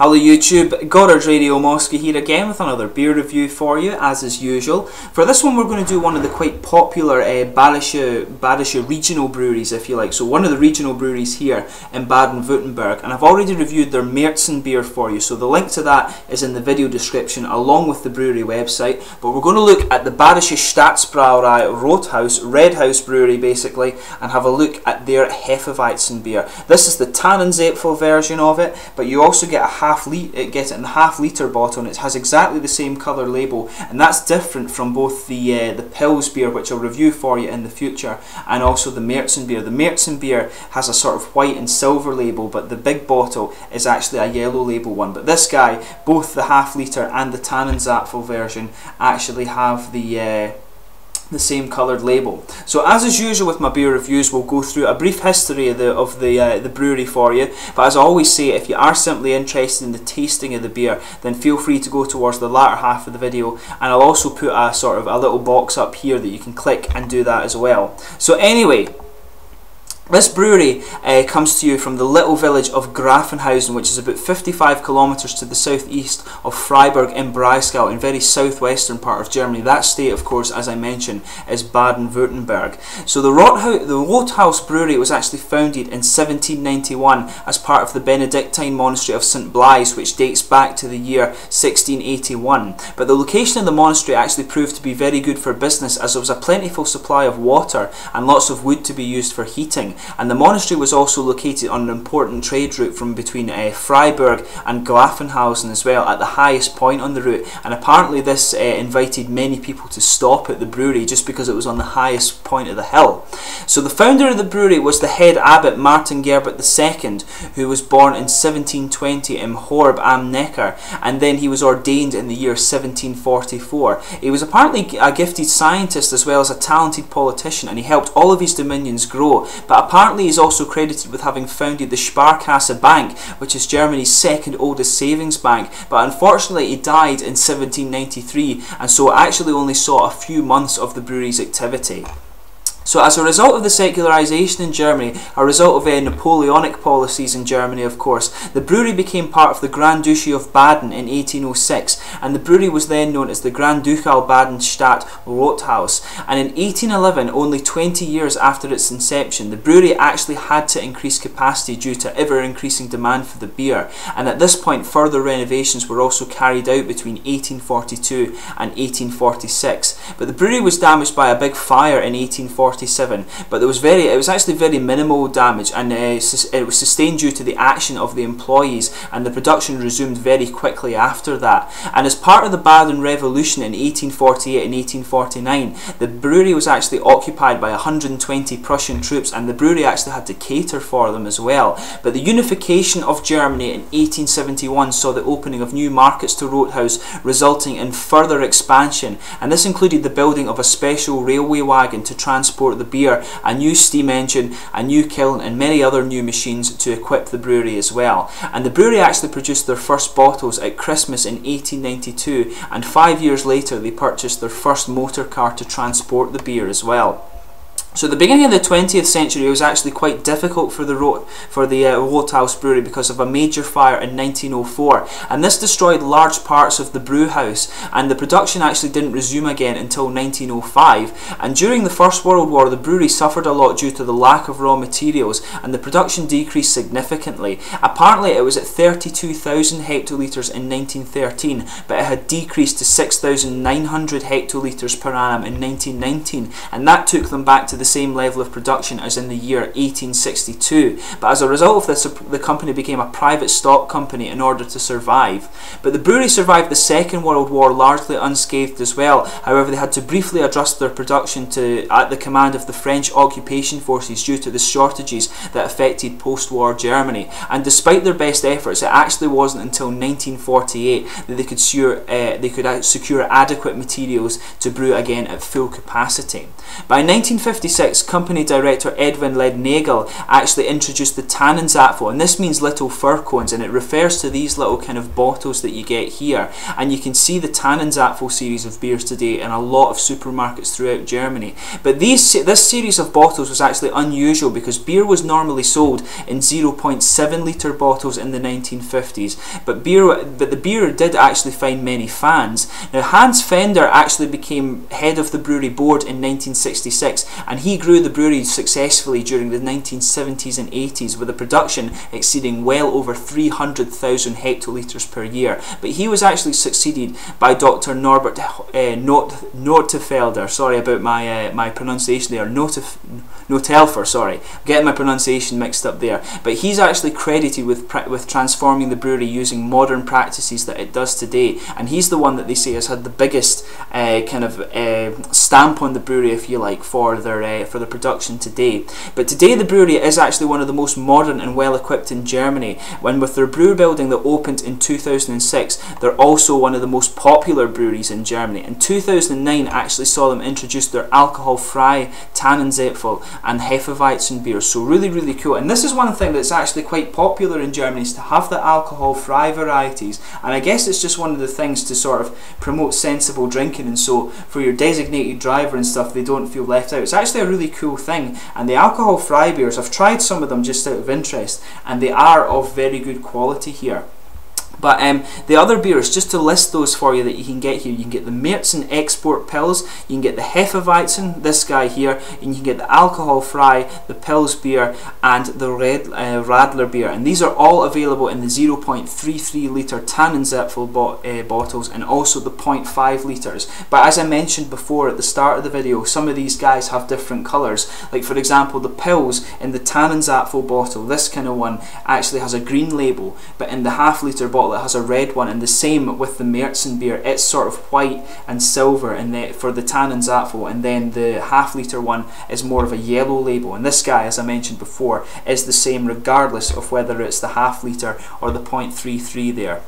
Hello YouTube, Gorage Radio Moscow here again with another beer review for you, as is usual. For this one we're going to do one of the quite popular Badische regional breweries, if you like. So one of the regional breweries here in Baden-Württemberg, and I've already reviewed their Märzen beer for you, so the link to that is in the video description along with the brewery website. But we're going to look at the Badische Staatsbrauerei Rothaus, Red House Brewery basically, and have a look at their Hefeweizen beer. This is the Tannenzäpfel version of it, but you also get get it in the half-litre bottle, and it has exactly the same colour label, and that's different from both the Pils beer, which I'll review for you in the future, and also the Märzen beer. The Märzen beer has a sort of white and silver label, but the big bottle is actually a yellow label one. But this guy, both the half-litre and the Tannenzäpfel version actually have the same coloured label. So as is usual with my beer reviews, we'll go through a brief history of the brewery for you, but as I always say, if you are simply interested in the tasting of the beer, then feel free to go towards the latter half of the video, and I'll also put a sort of a little box up here that you can click and do that as well. So anyway, this brewery comes to you from the little village of Grafenhausen, which is about 55 kilometres to the southeast of Freiburg im Breisgau, in very southwestern part of Germany. That state, of course, as I mentioned, is Baden-Württemberg. So the Rothaus Brewery was actually founded in 1791 as part of the Benedictine monastery of St. Blaise, which dates back to the year 1681. But the location of the monastery actually proved to be very good for business, as there was a plentiful supply of water and lots of wood to be used for heating. And the monastery was also located on an important trade route from between Freiburg and Grafenhausen as well, at the highest point on the route, and apparently this invited many people to stop at the brewery just because it was on the highest point of the hill. So the founder of the brewery was the head abbot Martin Gerbert II, who was born in 1720 in Horb am Neckar, and then he was ordained in the year 1744. He was apparently a gifted scientist as well as a talented politician, and he helped all of his dominions grow. But apparently he's also credited with having founded the Sparkasse Bank, which is Germany's second oldest savings bank, but unfortunately he died in 1793, and so actually only saw a few months of the brewery's activity. So as a result of the secularisation in Germany, a result of Napoleonic policies in Germany of course, the brewery became part of the Grand Duchy of Baden in 1806, and the brewery was then known as the Grand Ducal Baden-Stadt Rothaus. And in 1811, only 20 years after its inception, the brewery actually had to increase capacity due to ever-increasing demand for the beer, and at this point further renovations were also carried out between 1842 and 1846. But the brewery was damaged by a big fire in 1847, but it was actually very minimal damage, and it was sustained due to the action of the employees, and the production resumed very quickly after that. And as part of the Baden Revolution in 1848 and 1849, the brewery was actually occupied by 120 Prussian troops, and the brewery actually had to cater for them as well. But the unification of Germany in 1871 saw the opening of new markets to Rothaus, resulting in further expansion, and this included the building of a special railway wagon to transport the beer, a new steam engine, a new kiln, and many other new machines to equip the brewery as well. And the brewery actually produced their first bottles at Christmas in 1892, and 5 years later they purchased their first motor car to transport the beer as well. So the beginning of the 20th century was actually quite difficult for the Rothaus Brewery because of a major fire in 1904, and this destroyed large parts of the brew house, and the production actually didn't resume again until 1905. And during the First World War, the brewery suffered a lot due to the lack of raw materials, and the production decreased significantly. Apparently it was at 32,000 hectolitres in 1913, but it had decreased to 6,900 hectolitres per annum in 1919, and that took them back to the same level of production as in the year 1862. But as a result of this, the company became a private stock company in order to survive. But the brewery survived the Second World War largely unscathed as well. However, they had to briefly adjust their production at the command of the French occupation forces due to the shortages that affected post-war Germany. And despite their best efforts, it actually wasn't until 1948 that they could secure adequate materials to brew again at full capacity. By 1956, 1956, company director Edwin Lednagel actually introduced the Tannenzapfel, and this means little fir cones, and it refers to these little kind of bottles that you get here. And you can see the Tannenzapfel series of beers today in a lot of supermarkets throughout Germany. But this series of bottles was actually unusual because beer was normally sold in 0.7 litre bottles in the 1950s, but the beer did actually find many fans. Now, Hans Fender actually became head of the brewery board in 1966, and he grew the brewery successfully during the 1970s and 80s, with a production exceeding well over 300,000 hectolitres per year. But he was actually succeeded by Dr. Norbert Notefelder. Sorry about my pronunciation there. Notelfer, sorry, getting my pronunciation mixed up there. But he's actually credited with transforming the brewery using modern practices that it does today, and he's the one that they say has had the biggest kind of stamp on the brewery, if you like, for the production today. But today the brewery is actually one of the most modern and well equipped in Germany. When with their brew building that opened in 2006, they're also one of the most popular breweries in Germany. And 2009 actually saw them introduce their alcohol-free Tannenzapfel and Hefeweizen beers. So really, really cool. And this is one thing that's actually quite popular in Germany, is to have the alcohol-free varieties. And I guess it's just one of the things to sort of promote sensible drinking, and so for your designated driver and stuff, they don't feel left out. It's actually a really cool thing. And the alcohol-free beers, I've tried some of them just out of interest, and they are of very good quality here. But the other beers, just to list those for you that you can get here, you can get the Märzen Export Pils, you can get the Hefeweizen, this guy here, and you can get the alcohol-free, the Pils beer, and the Radler beer. And these are all available in the 0.33 litre Tannenzapfel bottles, and also the 0.5 litres. But as I mentioned before at the start of the video, some of these guys have different colours. Like for example, the Pils in the Tannenzapfel bottle, this kind of one, actually has a green label, but in the half-litre bottle it has a red one, and the same with the Märzen beer, it's sort of white and silver for the Tannenzapfel, and then the half-litre one is more of a yellow label. And this guy, as I mentioned before, is the same regardless of whether it's the half-litre or the 0.33 there.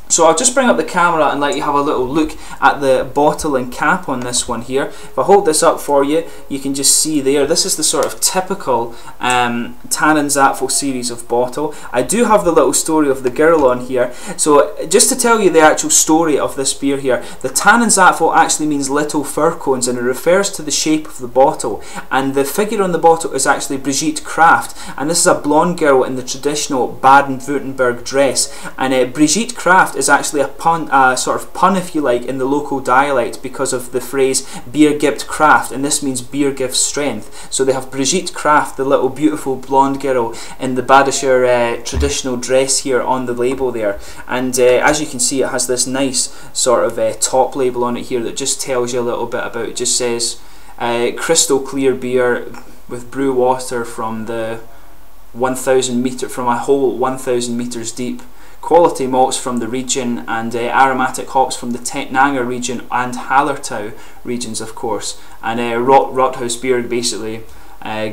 So I'll just bring up the camera and let you have a little look at the bottle and cap on this one here. If I hold this up for you, you can just see there, this is the sort of typical Tannenzapfel series of bottle. I do have the little story of the girl on here. So just to tell you the actual story of this beer here, the Tannenzapfel actually means little fir cones, and it refers to the shape of the bottle. And the figure on the bottle is actually Brigitte Kraft, and this is a blonde girl in the traditional Baden-Württemberg dress. And Brigitte Kraft is actually a pun, sort of pun, if you like, in the local dialect, because of the phrase Bier gibt Kraft, and this means beer gives strength. So they have Brigitte Kraft, the little beautiful blonde girl in the Badische traditional dress here on the label there. And as you can see, it has this nice sort of top label on it here that just tells you a little bit about it. It just says crystal clear beer with brew water from the 1,000 metre, from a hole 1,000 metres deep. Quality malts from the region, and aromatic hops from the Tettnanger region and Hallertau regions, of course. And Rothaus beer basically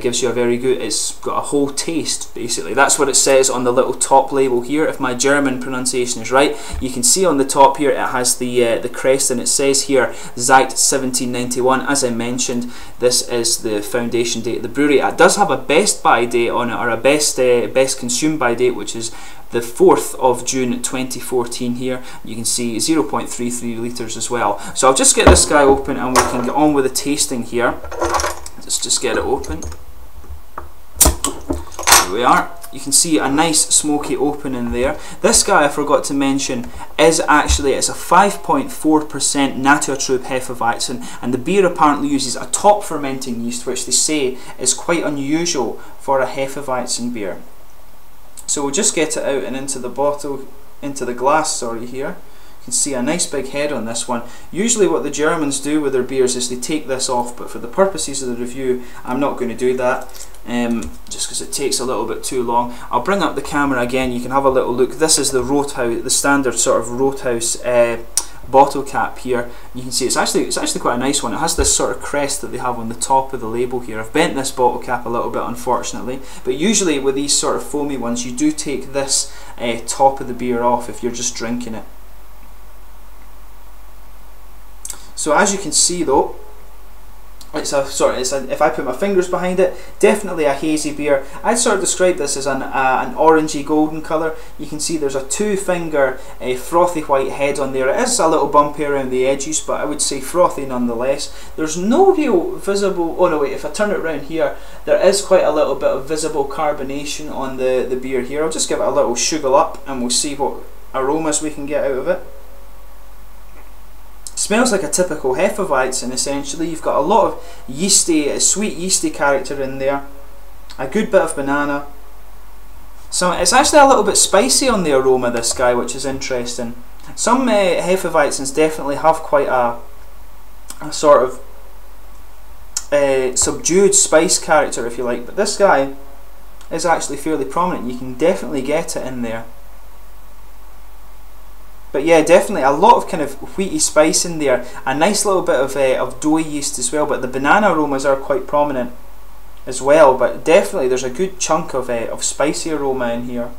gives you a very good, it's got a whole taste basically. That's what it says on the little top label here. If my German pronunciation is right, you can see on the top here it has the crest, and it says here Seit 1791. As I mentioned, this is the foundation date of the brewery. It does have a best by date on it, or a best consumed by date, which is the 4th of June 2014 here. You can see 0.33 litres as well. So I'll just get this guy open and we can get on with the tasting here. Let's just get it open. Here we are. You can see a nice smoky opening there. This guy, I forgot to mention, is actually, it's a 5.4% Naturtrub Hefeweizen, and the beer apparently uses a top fermenting yeast, which they say is quite unusual for a Hefeweizen beer. So we'll just get it out and into the bottle, into the glass, sorry, here. You can see a nice big head on this one. Usually what the Germans do with their beers is they take this off, but for the purposes of the review, I'm not going to do that, just because it takes a little bit too long. I'll bring up the camera again, you can have a little look. This is the Rothaus, the standard sort of Rothaus bottle cap here. You can see it's actually quite a nice one. It has this sort of crest that they have on the top of the label here. I've bent this bottle cap a little bit, unfortunately, but usually with these sort of foamy ones you do take this top of the beer off if you're just drinking it. So as you can see though, if I put my fingers behind it, definitely a hazy beer. I'd sort of describe this as an orangey golden colour. You can see there's a 2-finger frothy white head on there. It is a little bumpy around the edges, but I would say frothy nonetheless. There's no real visible, oh no wait, if I turn it around here, there is quite a little bit of visible carbonation on the beer here. I'll just give it a little sugar up and we'll see what aromas we can get out of it. Smells like a typical Hefeweizen essentially. You've got a lot of yeasty, sweet yeasty character in there. A good bit of banana. So it's actually a little bit spicy on the aroma, this guy, which is interesting. Some Hefeweizens definitely have quite a sort of subdued spice character, if you like, but this guy is actually fairly prominent. You can definitely get it in there. But yeah, definitely a lot of kind of wheaty spice in there. A nice little bit of doughy yeast as well, but the banana aromas are quite prominent as well. But definitely there's a good chunk of spicy aroma in here.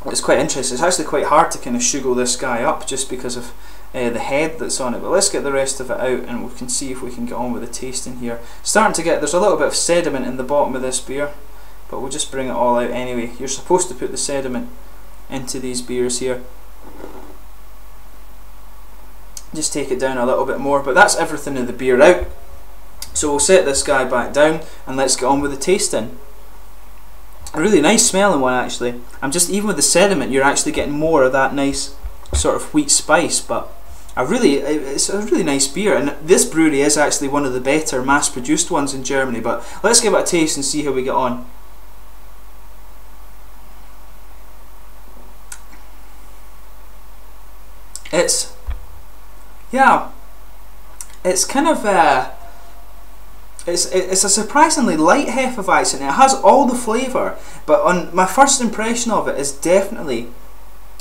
It's quite interesting. It's actually quite hard to kind of sugar this guy up just because of the head that's on it. But let's get the rest of it out and we can see if we can get on with the tasting here. Starting to get, there's a little bit of sediment in the bottom of this beer, but we'll just bring it all out anyway. You're supposed to put the sediment into these beers here. Just take it down a little bit more, but that's everything in the beer out. So we'll set this guy back down and let's get on with the tasting. A really nice smelling one actually. Even with the sediment, you're actually getting more of that nice sort of wheat spice, but it's a really nice beer, and this brewery is actually one of the better mass-produced ones in Germany. But let's give it a taste and see how we get on. It's kind of it's a surprisingly light Hefeweizen. It has all the flavour, but on my first impression of it is definitely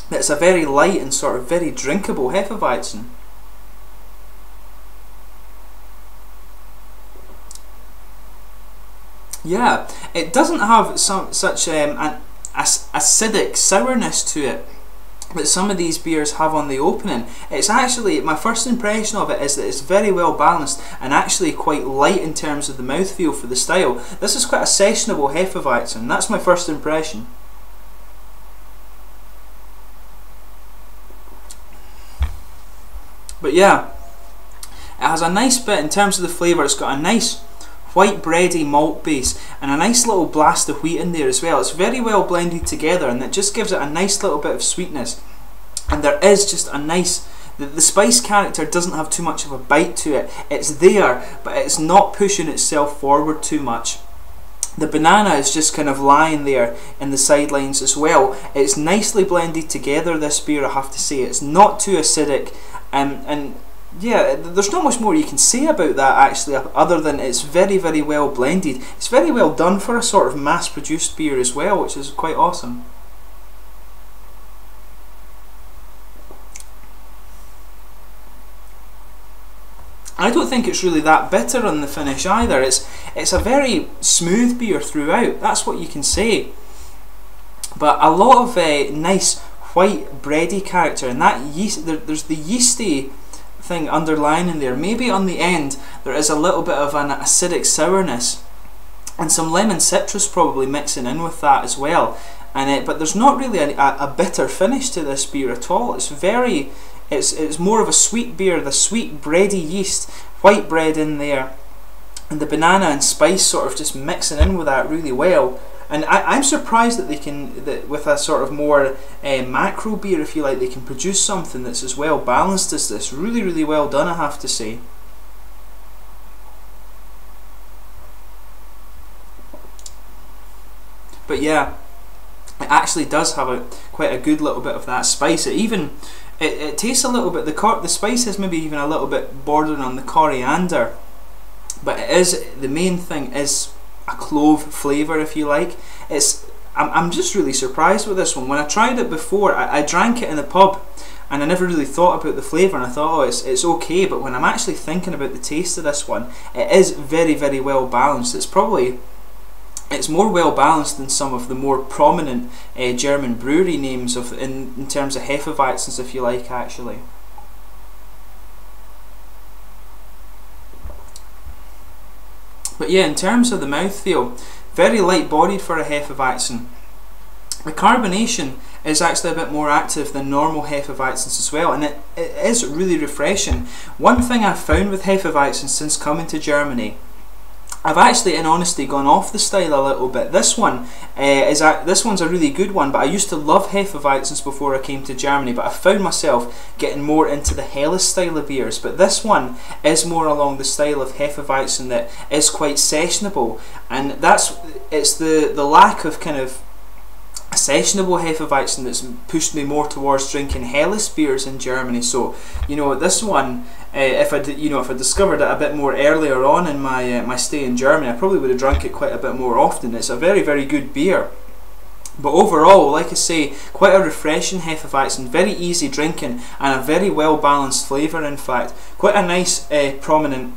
that it's a very light and sort of very drinkable Hefeweizen. Yeah, it doesn't have such an acidic sourness to it that some of these beers have on the opening. It's actually, my first impression of it is that it's very well balanced and actually quite light in terms of the mouthfeel for the style. This is quite a sessionable Hefeweizen. That's my first impression. But yeah, it has a nice bit in terms of the flavour. It's got a nice white bready malt base and a nice little blast of wheat in there as well. It's very well blended together and it just gives it a nice little bit of sweetness. And there is just a nice, the spice character doesn't have too much of a bite to it. It's there, but it's not pushing itself forward too much. The banana is just kind of lying there in the sidelines as well. It's nicely blended together, this beer, I have to say. It's not too acidic, and yeah, there's not much more you can say about that actually, other than it's very, very well blended. It's very well done for a sort of mass-produced beer as well, which is quite awesome. I don't think it's really that bitter on the finish either. It's a very smooth beer throughout, that's what you can say. But a lot of nice white bready character, and that yeast, there's the yeasty thing underlying in there. Maybe on the end there is a little bit of an acidic sourness and some lemon citrus probably mixing in with that as well. And but there's not really a bitter finish to this beer at all. It's more of a sweet beer, the sweet bready yeast, white bread in there, and the banana and spice sort of just mixing in with that really well. And I'm surprised that they can, with a sort of more macro beer, if you like, they can produce something that's as well balanced as this. Really, really well done, I have to say. But yeah, it actually does have quite a good little bit of that spice. It tastes a little bit, the spice is maybe even a little bit bordering on the coriander, but the main thing is a clove flavour, if you like. I'm just really surprised with this one. When I tried it before, I drank it in the pub and I never really thought about the flavour, and I thought, oh, it's okay, but when I'm actually thinking about the taste of this one, it is very, very well balanced. It's more well balanced than some of the more prominent German brewery names in terms of Hefeweizens, if you like, actually. But yeah, in terms of the mouthfeel, very light bodied for a Hefeweizen. The carbonation is actually a bit more active than normal Hefeweizens as well, and it is really refreshing. One thing I've found with Hefeweizens since coming to Germany, I've actually in honesty gone off the style a little bit. This one's a really good one, but I used to love Hefeweizens before I came to Germany, but I found myself getting more into the Helles style of beers. But this one is more along the style of Hefeweizen that is quite sessionable, and it's the lack of kind of a sessionable Hefeweizen that's pushed me more towards drinking Helles beers in Germany. So, you know, this one, if I discovered it a bit more earlier on in my stay in Germany, I probably would have drunk it quite a bit more often. It's a very, very good beer. But overall, like I say, quite a refreshing Hefeweizen, very easy drinking, and a very well balanced flavour. In fact, quite a nice prominent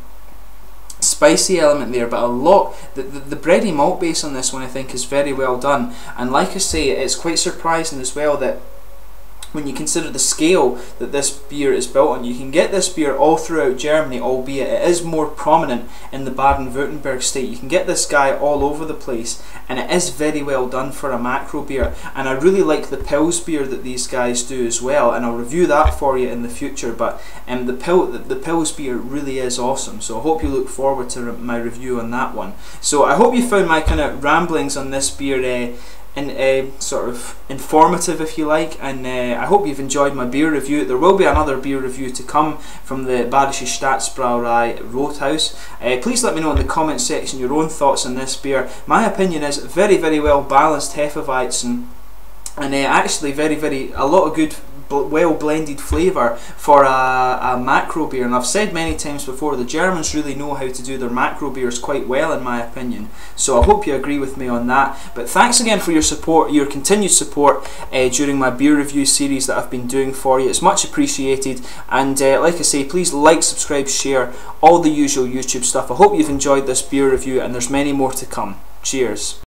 spicy element there, but a lot, the bready malt base on this one I think is very well done. And like I say, it's quite surprising as well that when you consider the scale that this beer is built on, you can get this beer all throughout Germany, albeit it is more prominent in the Baden-Württemberg state. You can get this guy all over the place, and it is very well done for a macro beer. And I really like the Pils beer that these guys do as well, and I'll review that for you in the future. But the Pils beer really is awesome, so I hope you look forward to my review on that one. So I hope you found my kind of ramblings on this beer sort of informative, if you like, and I hope you've enjoyed my beer review. There will be another beer review to come from the Badische Staatsbrauerei Rothaus. Please let me know in the comment section your own thoughts on this beer. My opinion is very, very well balanced Hefeweizen, and actually a lot of good well blended flavour for a macro beer. And I've said many times before, the Germans really know how to do their macro beers quite well, in my opinion, so I hope you agree with me on that. But thanks again for your support, your continued support during my beer review series that I've been doing for you. It's much appreciated, and like I say, please like, subscribe, share, all the usual YouTube stuff. I hope you've enjoyed this beer review, and there's many more to come. Cheers.